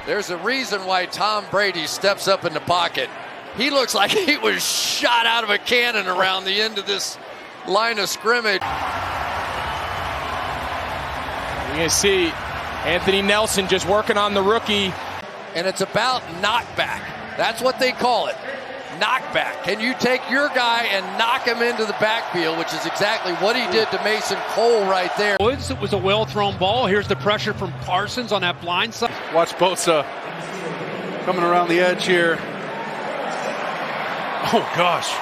There's a reason why Tom Brady steps up in the pocket. He looks like he was shot out of a cannon around the end of this line of scrimmage. You're going to see Anthony Nelson just working on the rookie. And it's about knockback. That's what they call it. Knockback. Can you take your guy and knock him into the backfield, which is exactly what he did to Mason Cole right there. Woods, it was a well-thrown ball. Here's the pressure from Parsons on that blind side. Watch Bosa coming around the edge here. Oh, gosh.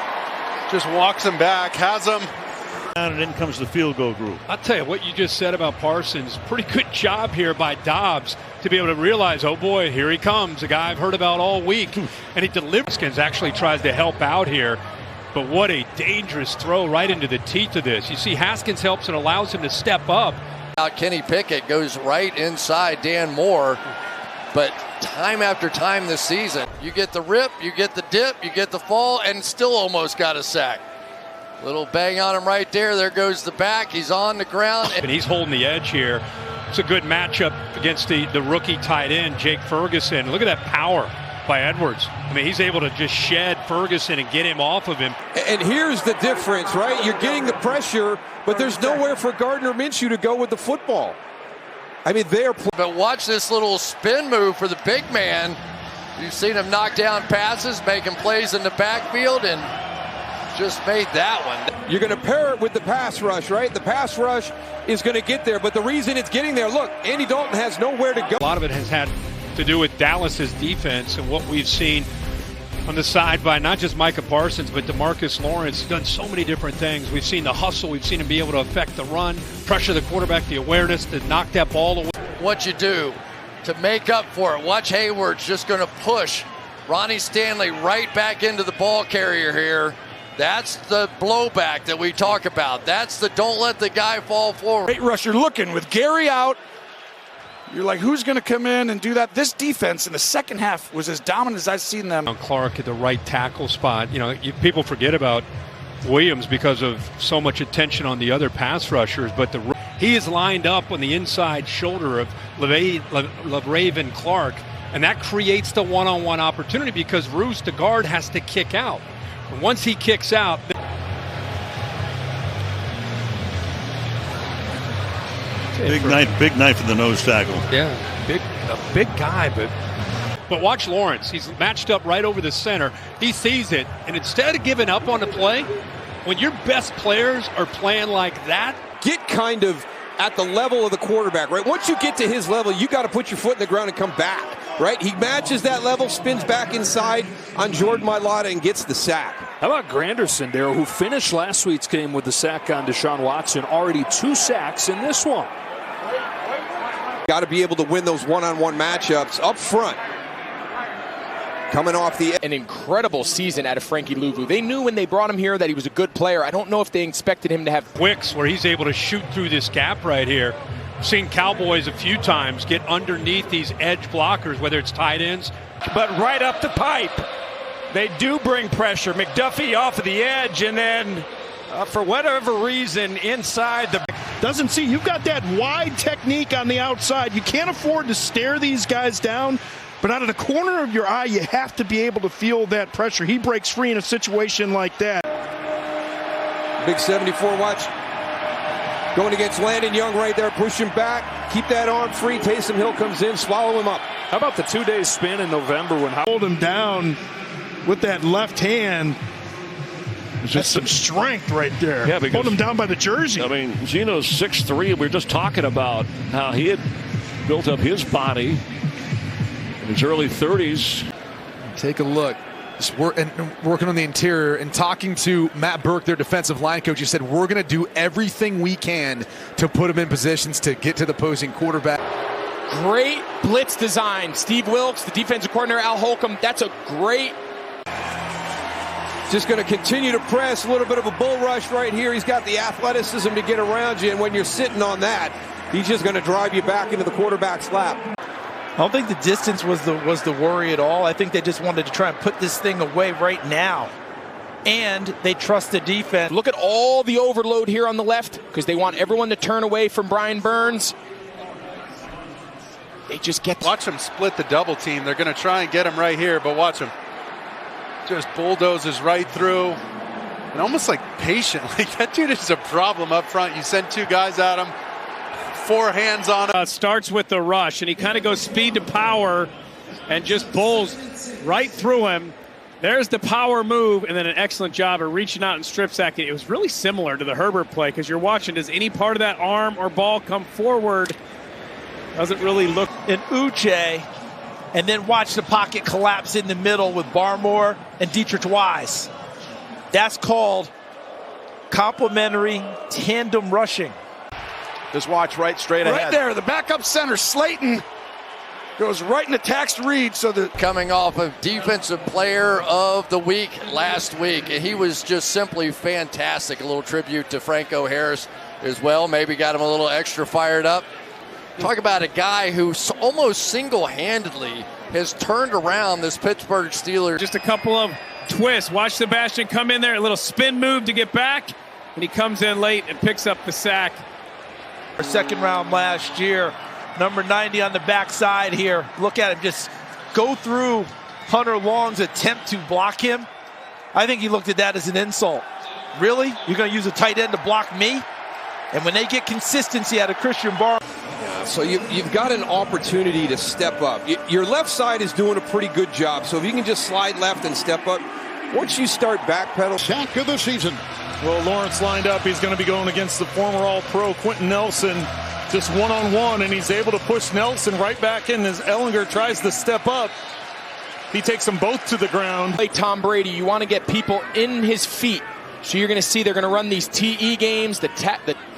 Just walks him back, has him. And then comes the field goal group. I'll tell you what you just said about Parsons. Pretty good job here by Dobbs to be able to realize, oh boy, here he comes, a guy I've heard about all week. And he delivers. Actually tries to help out here. But what a dangerous throw right into the teeth of this. You see Haskins helps and allows him to step up. Kenny Pickett goes right inside Dan Moore. But time after time this season, you get the rip, you get the dip, you get the fall, and still almost got a sack. Little bang on him right there. There goes the back. He's on the ground. And he's holding the edge here. It's a good matchup against the rookie tight end, Jake Ferguson. Look at that power by Edwards. I mean, he's able to just shed Ferguson and get him off of him. And here's the difference, right? You're getting the pressure, but there's nowhere for Gardner Minshew to go with the football. I mean, they're. But watch this little spin move for the big man. You've seen him knock down passes, making plays in the backfield, and just made that one. You're going to pair it with the pass rush, right? The pass rush is going to get there, but the reason it's getting there, look, Andy Dalton has nowhere to go. A lot of it has had to do with Dallas's defense and what we've seen on the side by not just Micah Parsons, but DeMarcus Lawrence. Done so many different things. We've seen the hustle. We've seen him be able to affect the run, pressure the quarterback, the awareness to knock that ball away. What you do to make up for it. Watch Hayward's just going to push Ronnie Stanley right back into the ball carrier here. That's the blowback that we talk about. That's the don't let the guy fall forward. Great rusher looking with Gary out. You're like, who's going to come in and do that? This defense in the second half was as dominant as I've seen them. Clark at the right tackle spot. You know, people forget about Williams because of so much attention on the other pass rushers, but he is lined up on the inside shoulder of LaRaven Clark, and that creates the one-on-one opportunity because Roos, the guard, has to kick out. And once he kicks out, big knife in the nose tackle. Yeah, a big guy, but watch Lawrence. He's matched up right over the center. He sees it, and instead of giving up on the play, when your best players are playing like that, get kind of at the level of the quarterback, right? Once you get to his level, you got to put your foot in the ground and come back, right? He matches that level, spins back inside on Jordan Mailata and gets the sack. How about Granderson there, who finished last week's game with the sack on Deshaun Watson? Already 2 sacks in this one. Got to be able to win those one-on-one matchups up front. Coming off an incredible season out of Frankie Luvu. They knew when they brought him here that he was a good player. I don't know if they expected him to have Wicks, where he's able to shoot through this gap right here. I've seen Cowboys a few times get underneath these edge blockers, whether it's tight ends. But right up the pipe, they do bring pressure. McDuffie off of the edge, and then for whatever reason, inside the... Doesn't see, you've got that wide technique on the outside. You can't afford to stare these guys down. But out of the corner of your eye, you have to be able to feel that pressure. He breaks free in a situation like that. Big 74 watch. Going against Landon Young right there. Push him back. Keep that arm free. Taysom Hill comes in. Swallow him up. How about the 2-day spin in November when hold him down with that left hand? That's some strength right there. Yeah, because, hold him down by the jersey. I mean, Geno's 6'3". We were just talking about how he had built up his body in his early 30s. Take a look. Just working on the interior and talking to Matt Burke, their defensive line coach. He said, we're going to do everything we can to put him in positions to get to the opposing quarterback. Great blitz design. Steve Wilkes, the defensive coordinator, Al Holcomb. That's a great... Just going to continue to press. A little bit of a bull rush right here. He's got the athleticism to get around you, and when you're sitting on that, he's just going to drive you back into the quarterback's lap. I don't think the distance was the worry at all. I think they just wanted to try and put this thing away right now. And they trust the defense. Look at all the overload here on the left because they want everyone to turn away from Brian Burns. They just get. Watch them split the double team. They're going to try and get him right here, but watch him. Just bulldozes right through. And almost like patient. Like that dude is a problem up front. You send 2 guys at him, 4 hands on him. Starts with the rush, and he kind of goes speed to power and just bowls right through him. There's the power move, and then an excellent job of reaching out and strip sacking. It was really similar to the Herbert play because you're watching, does any part of that arm or ball come forward? Doesn't really look. In Uche, and then watch the pocket collapse in the middle with Barmore and Dietrich Wise. That's called complementary tandem rushing. Just watch right straight ahead. Right there, the backup center, Slayton, goes right and attacks Reed. So the Coming off of Defensive Player of the Week last week, and he was just simply fantastic. A little tribute to Franco Harris as well. Maybe got him a little extra fired up. Talk about a guy who almost single-handedly has turned around this Pittsburgh Steelers. Just a couple of twists. Watch Sebastian come in there, a little spin move to get back, and he comes in late and picks up the sack. Our second round last year, number 90 on the backside here. Look at him just go through Hunter Long's attempt to block him. I think he looked at that as an insult. Really? You're going to use a tight end to block me? And when they get consistency out of Christian Barr. So you've got an opportunity to step up. Your left side is doing a pretty good job. So if you can just slide left and step up, once you start backpedal. sack of the season. Well, Lawrence lined up. He's going to be going against the former All-Pro Quentin Nelson. Just one-on-one, and he's able to push Nelson right back in as Ellinger tries to step up. He takes them both to the ground. Play Tom Brady. You want to get people in his feet. So you're going to see they're going to run these TE games. The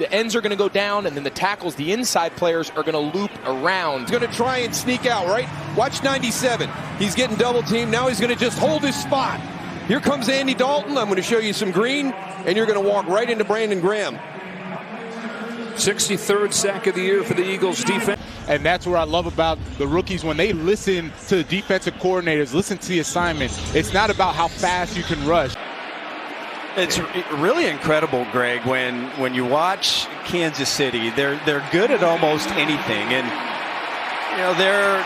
ends are going to go down, and then the tackles, the inside players, are going to loop around. He's going to try and sneak out, right? Watch 97. He's getting double teamed. Now he's going to just hold his spot. Here comes Andy Dalton. I'm going to show you some green, and you're going to walk right into Brandon Graham. 63rd sack of the year for the Eagles defense. And that's what I love about the rookies when they listen to the defensive coordinators, listen to the assignment. It's not about how fast you can rush. It's really incredible, Greg, when you watch Kansas City. They're good at almost anything, and you know they're.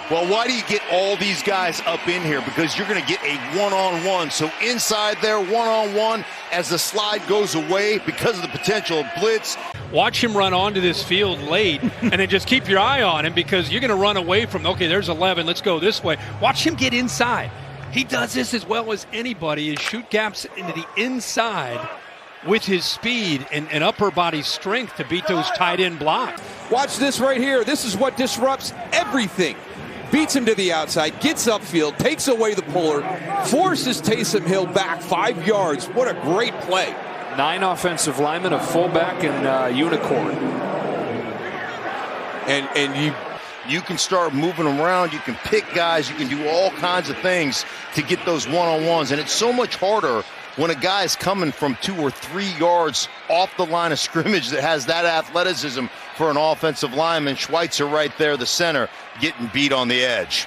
Well, why do you get all these guys up in here? Because you're going to get a one-on-one. So inside there, one-on-one, as the slide goes away because of the potential of blitz. Watch him run onto this field late, and then just keep your eye on him because you're going to run away from, okay, there's 11, let's go this way. Watch him get inside. He does this as well as anybody, is shoot gaps into the inside with his speed and upper body strength to beat those tight end blocks. Watch this right here. This is what disrupts everything. Beats him to the outside, gets upfield, takes away the puller, forces Taysom Hill back 5 yards. What a great play. 9 offensive linemen, a fullback, and unicorn. And you can start moving them around. You can pick guys. You can do all kinds of things to get those one-on-ones. And it's so much harder when a guy is coming from 2 or 3 yards off the line of scrimmage that has that athleticism for an offensive lineman. Schweitzer right there, the center, getting beat on the edge.